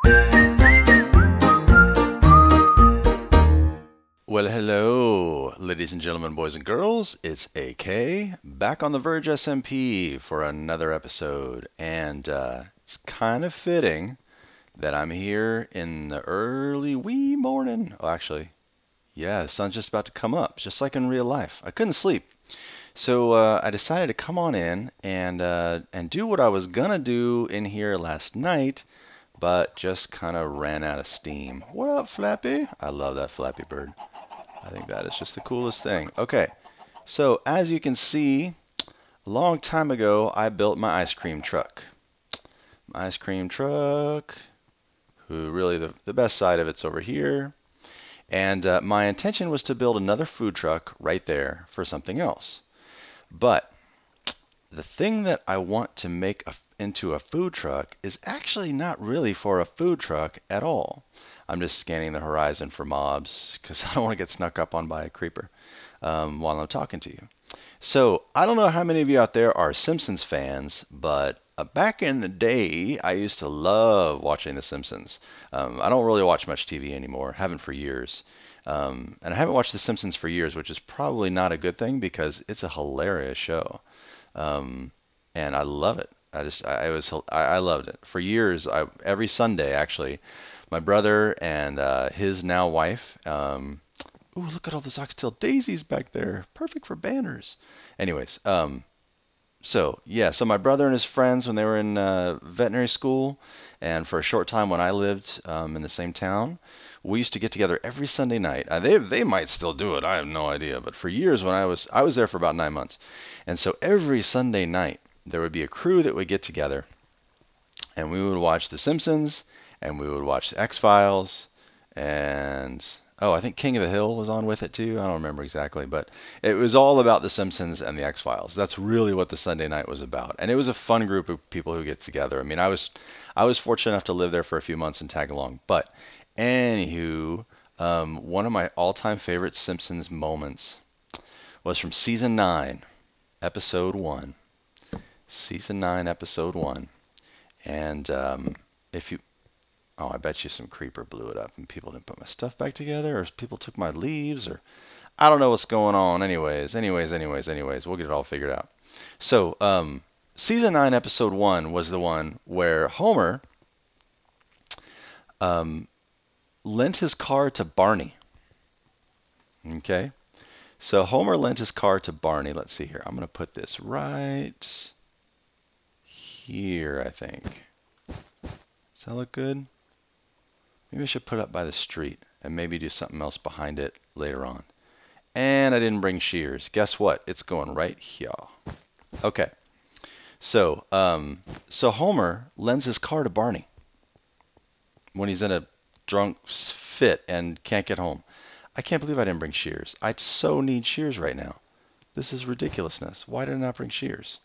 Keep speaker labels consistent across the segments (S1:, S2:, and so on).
S1: Well, hello, ladies and gentlemen, boys and girls. It's AK back on the Verge SMP for another episode. And it's kind of fitting that I'm here in the early wee morning. Oh, actually, yeah, the sun's just about to come up, just like in real life. I couldn't sleep. So I decided to come on in and do what I was gonna do in here last night, but just kind of ran out of steam. What up, Flappy? I love that Flappy Bird. I think that is just the coolest thing. Okay, so as you can see, a long time ago, I built my ice cream truck. My ice cream truck, who really the best side of it's over here. And my intention was to build another food truck right there for something else. But the thing that I want to make into a food truck is actually not really for a food truck at all. I'm just scanning the horizon for mobs because I don't want to get snuck up on by a creeper while I'm talking to you. So I don't know how many of you out there are Simpsons fans, but back in the day, I used to love watching The Simpsons. I don't really watch much TV anymore, haven't for years. And I haven't watched The Simpsons for years, which is probably not a good thing because it's a hilarious show. Um, and I love it. I loved it for years. Every Sunday actually, my brother and his now wife. Ooh, look at all those oxtail daisies back there, perfect for banners. Anyways, so yeah, so my brother and his friends when they were in veterinary school, and for a short time when I lived in the same town, we used to get together every Sunday night. They might still do it, I have no idea. But for years when I was there for about 9 months, and so every Sunday night there would be a crew that would get together, and we would watch The Simpsons, and we would watch The X-Files, and oh, I think King of the Hill was on with it too. I don't remember exactly, but it was all about The Simpsons and The X-Files. That's really what the Sunday night was about, and it was a fun group of people who get together. I mean, I was fortunate enough to live there for a few months and tag along. But anywho, one of my all-time favorite Simpsons moments was from season 9, episode 1. Season 9, episode 1. And if you Oh, I bet you some creeper blew it up and people didn't put my stuff back together, or people took my leaves, or I don't know what's going on. Anyways, we'll get it all figured out. So, season 9, episode 1 was the one where Homer um, lent his car to Barney. Okay? So, Homer lent his car to Barney. Let's see here. I'm going to put this right here, I think. Does that look good? Maybe I should put it up by the street and maybe do something else behind it later on. And I didn't bring shears. Guess what? It's going right here. Okay. So Homer lends his car to Barney when he's in a drunk fit and can't get home. I can't believe I didn't bring shears. I so need shears right now. This is ridiculousness. Why did I not bring shears?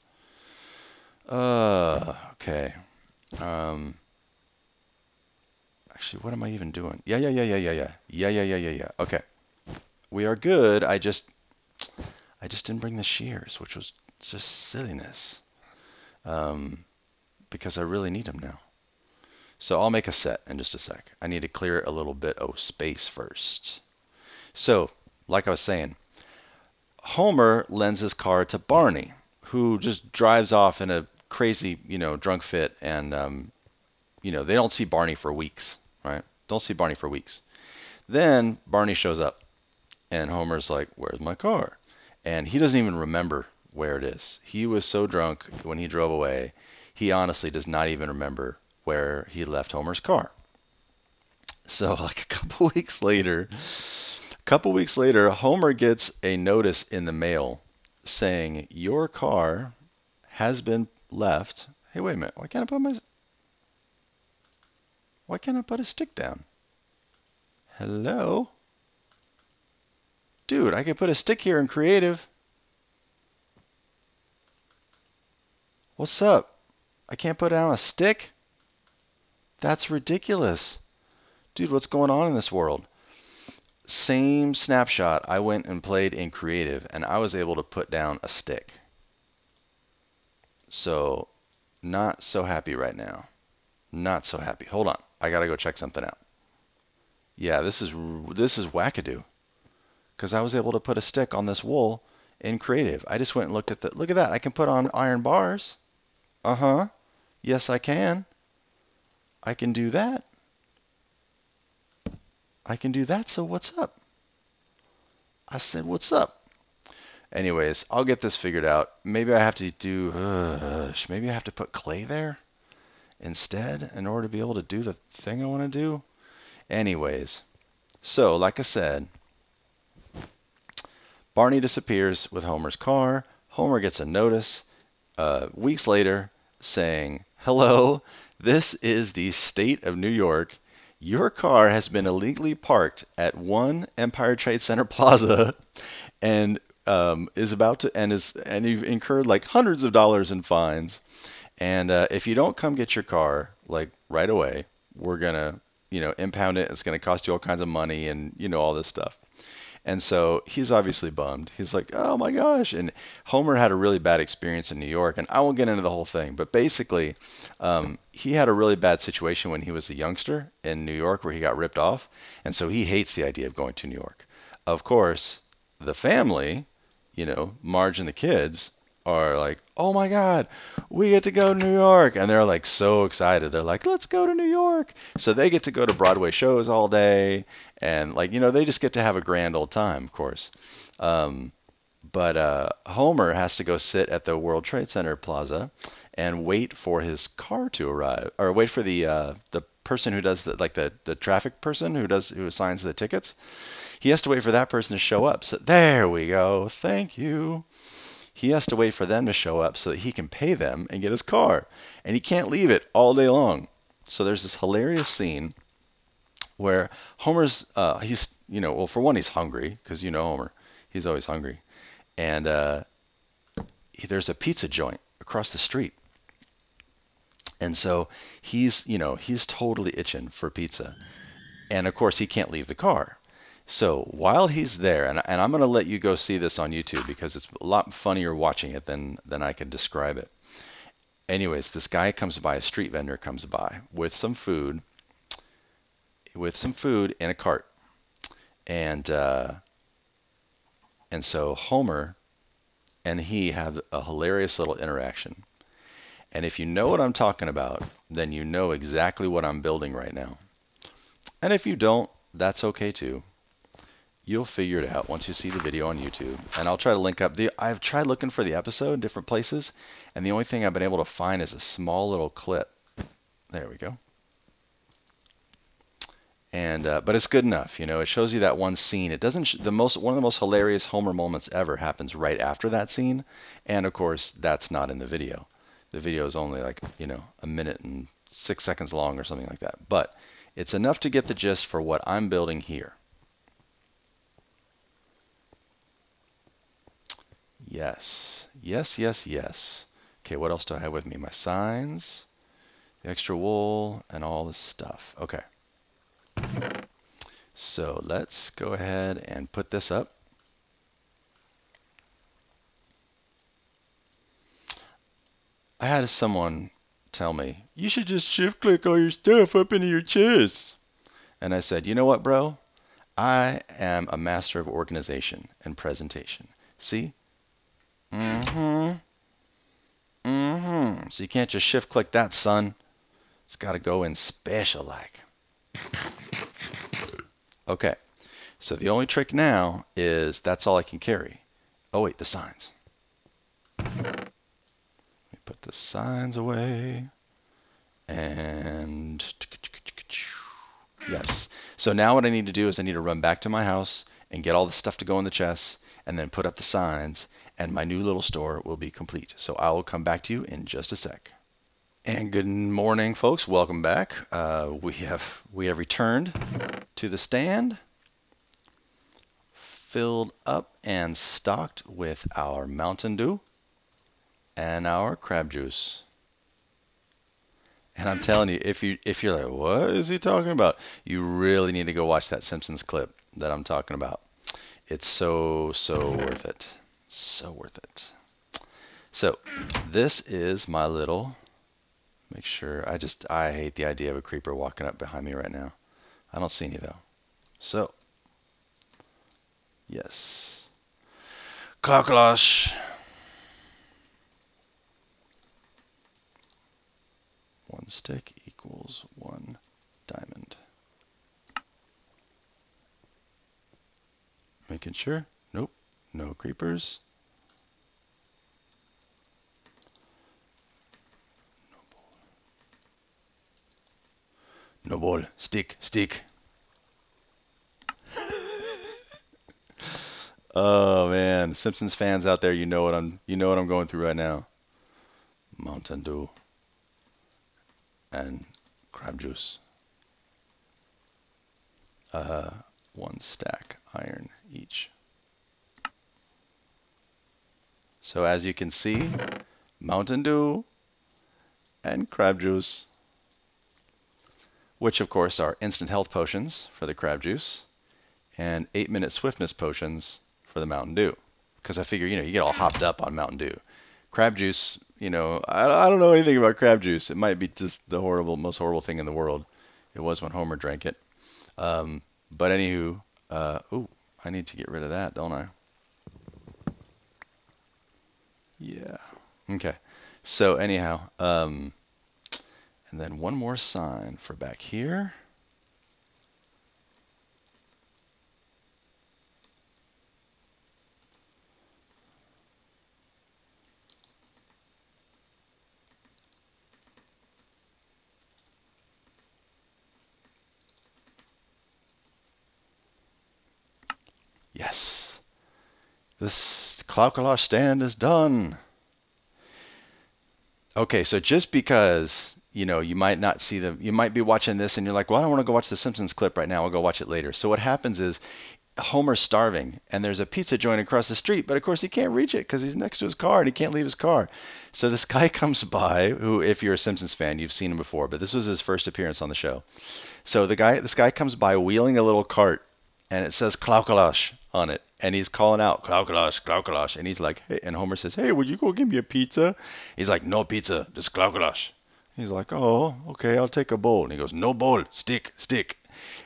S1: Okay. Um, Actually, what am I even doing? Yeah. Okay. We are good. I just didn't bring the shears, which was just silliness. Because I really need them now. So I'll make a set in just a sec. I need to clear a little bit of space first. So, like I was saying, Homer lends his car to Barney, who just drives off in a crazy, drunk fit, and they don't see Barney for weeks, right? Don't see Barney for weeks. Then Barney shows up, and Homer's like, "Where's my car?" And he doesn't even remember where it is. He was so drunk when he drove away, he honestly does not even remember where he left Homer's car. So like a couple weeks later, Homer gets a notice in the mail saying, "Your car has been left." Hey, wait a minute. Why can't I put a stick down? Hello? Dude, I could put a stick here in creative. What's up? I can't put down a stick? That's ridiculous. Dude, what's going on in this world? Same snapshot, I went and played in creative, and I was able to put down a stick. So, not so happy right now. Not so happy. Hold on. I gotta go check something out. Yeah, this is wackadoo. Because I was able to put a stick on this wool in creative. I just went and looked at the, look at that. I can put on iron bars. Uh-huh. Yes, I can. I can do that. I can do that. So what's up? I said, what's up? Anyways, I'll get this figured out. Maybe I have to do, maybe I have to put clay there instead in order to be able to do the thing I want to do. Anyways, so like I said, Barney disappears with Homer's car. Homer gets a notice weeks later saying, "Hello, this is the state of New York. Your car has been illegally parked at One Empire Trade Center Plaza and is about to and you've incurred like hundreds of dollars in fines. And if you don't come get your car like right away, we're gonna impound it. It's gonna cost you all kinds of money and all this stuff." And so he's obviously bummed. He's like, "Oh my gosh." And Homer had a really bad experience in New York. And I won't get into the whole thing, but basically, he had a really bad situation when he was a youngster in New York where he got ripped off. And so he hates the idea of going to New York. Of course, the family, Marge and the kids, are like, "Oh my God, we get to go to New York." And they're like so excited. They're like, "Let's go to New York." So they get to go to Broadway shows all day. And like, they just get to have a grand old time, of course. Um, but Homer has to go sit at the World Trade Center Plaza and wait for his car to arrive, or wait for the person who does the traffic person who assigns the tickets. He has to wait for that person to show up. So there we go. Thank you. He has to wait for them to show up so that he can pay them and get his car. And he can't leave it all day long. So there's this hilarious scene where Homer's he's well, for one, he's hungry because Homer, he's always hungry. And there's a pizza joint across the street. And so he's totally itching for pizza. And of course he can't leave the car. So while he's there, and I'm going to let you go see this on YouTube because it's a lot funnier watching it than I can describe it. Anyways, this guy comes by, a street vendor comes by with some food in a cart. And so Homer and he have a hilarious little interaction. And if you know what I'm talking about, then you know exactly what I'm building right now. And if you don't, that's okay too. You'll figure it out once you see the video on YouTube. And I'll try to link up I've tried looking for the episode in different places, and the only thing I've been able to find is a small little clip. There we go. And but it's good enough, it shows you that one scene. It doesn't one of the most hilarious Homer moments ever happens right after that scene, and of course that's not in the video. The video is only like a minute and 6 seconds long or something like that. But it's enough to get the gist for what I'm building here. Yes, yes, yes, yes. Okay, what else do I have with me? My signs, the extra wool, and all this stuff. Okay. So let's go ahead and put this up. I had someone tell me, "You should just shift click all your stuff up into your chest." And I said, "You know what, bro? I am a master of organization and presentation. See? Mm-hmm. Mm-hmm. So you can't just shift click that, son. It's got to go in special like." Okay. So the only trick now is that's all I can carry. Oh wait, the signs. Let me put the signs away. And yes. So now what I need to do is I need to run back to my house and get all the stuff to go in the chests and then put up the signs, and my new little store will be complete. So I will come back to you in just a sec. And good morning, folks. Welcome back. We have returned to the stand, filled up and stocked with our Mountain Dew and our crab juice. And I'm telling you, if you're like, "What is he talking about?" You really need to go watch that Simpsons clip that I'm talking about. It's so worth it. So worth it. So this is my little Make sure. I hate the idea of a creeper walking up behind me right now. I don't see any though. So, yes. Clockalash. 1 stick equals 1 diamond. Making sure. Nope. No creepers. No ball. Stick. Stick. Oh man, Simpsons fans out there, you know what I'm going through right now. Mountain Dew and crab juice. 1 stack iron each. So as you can see, Mountain Dew and crab juice, which of course are instant health potions for the crab juice and 8-minute swiftness potions for the Mountain Dew. Because I figure, you get all hopped up on Mountain Dew. Crab juice, I don't know anything about crab juice. It might be just the most horrible thing in the world. It was when Homer drank it. But anywho, ooh, I need to get rid of that, don't I? Yeah. Okay. So anyhow, and then one more sign for back here. Yes. This Cloud stand is done. Okay, so just because, you might not see you might be watching this and you're like, well, I don't want to go watch the Simpsons clip right now. I'll go watch it later. So what happens is Homer's starving and there's a pizza joint across the street, but of course he can't reach it because he's next to his car and he can't leave his car. So this guy comes by who, if you're a Simpsons fan, you've seen him before, but this was his first appearance on the show. So this guy comes by wheeling a little cart and it says Klaukalash on it. And he's calling out Klaukalash, Klaukalash. And he's like, hey, and Homer says, hey, would you go give me a pizza? He's like, no pizza, just Klaukalash. He's like, oh, okay, I'll take a bowl. And he goes, no bowl, stick, stick.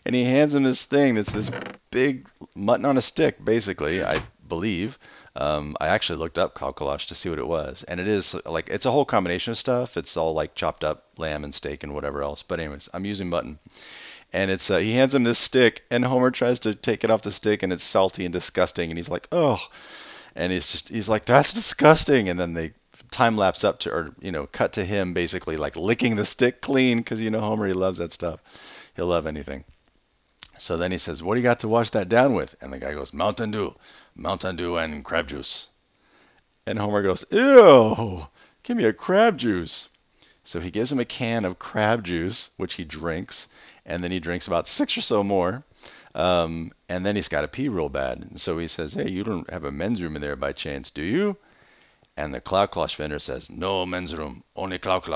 S1: And he hands him this thing that's this big mutton on a stick, basically, I believe. I actually looked up Klaukalash to see what it was. And it is like, it's a whole combination of stuff. It's all like chopped up lamb and steak and whatever else. But anyways, I'm using mutton. And it's he hands him this stick, and Homer tries to take it off the stick, and it's salty and disgusting, and he's like, oh, and he's like, that's disgusting, and then they time lapse up to, or cut to him basically like licking the stick clean, because Homer, he loves that stuff, he'll love anything. So then he says, what do you got to wash that down with? And the guy goes, Mountain Dew and crab juice. And Homer goes, ew, give me a crab juice. So he gives him a can of crab juice, which he drinks, and then he drinks about 6 or so more. And then he's got to pee real bad. And so he says, hey, you don't have a men's room in there by chance, do you? And the Cloud vendor says, no men's room, only Cloud.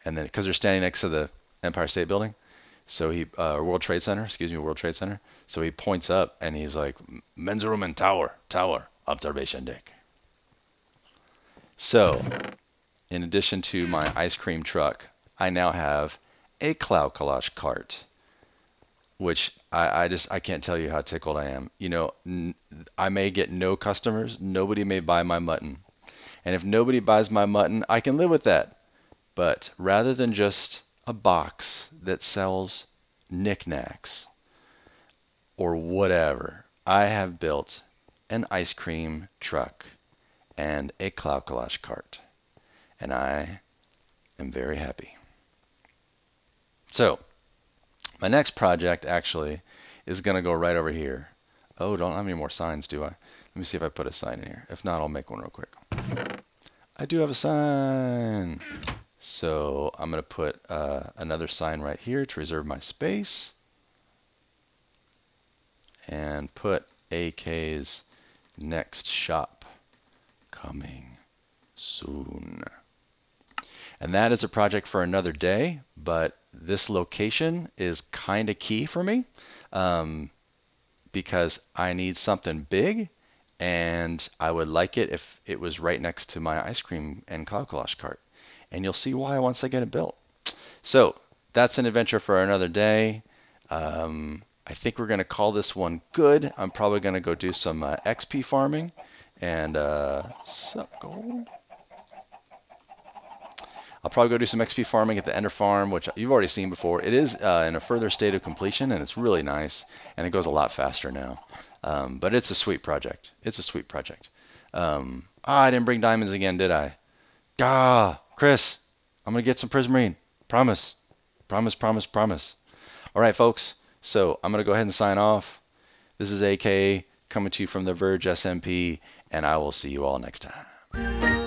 S1: And then, because they're standing next to the Empire State Building, so World Trade Center, World Trade Center. So he points up and he's like, men's room and tower, observation deck. So, in addition to my ice cream truck, I now have a Cloud cart, which I can't tell you how tickled I am. I may get no customers, nobody may buy my mutton. And if nobody buys my mutton, I can live with that. But rather than just a box that sells knickknacks or whatever, I have built an ice cream truck and a Cloud cart. And I am very happy. So, my next project actually is going to go right over here. Oh, don't have any more signs, do I? Let me see if I put a sign in here. If not, I'll make one real quick. I do have a sign. So I'm going to put another sign right here to reserve my space. And put AK's next shop coming soon. And that is a project for another day, but this location is kind of key for me because I need something big, and I would like it if it was right next to my ice cream and Cloud cart. and you'll see why once I get it built. So that's an adventure for another day. I think we're going to call this one good. I'm probably going to go do some XP farming. And, sup, gold? I'll probably go do some XP farming at the Ender Farm, which you've already seen before. It is in a further state of completion, and it's really nice, and it goes a lot faster now. But it's a sweet project. It's a sweet project. I didn't bring diamonds again, did I? Chris, I'm going to get some prismarine. Promise. Promise, promise, promise. All right, folks. So I'm going to go ahead and sign off. This is ayekaye coming to you from the Verge SMP, and I will see you all next time.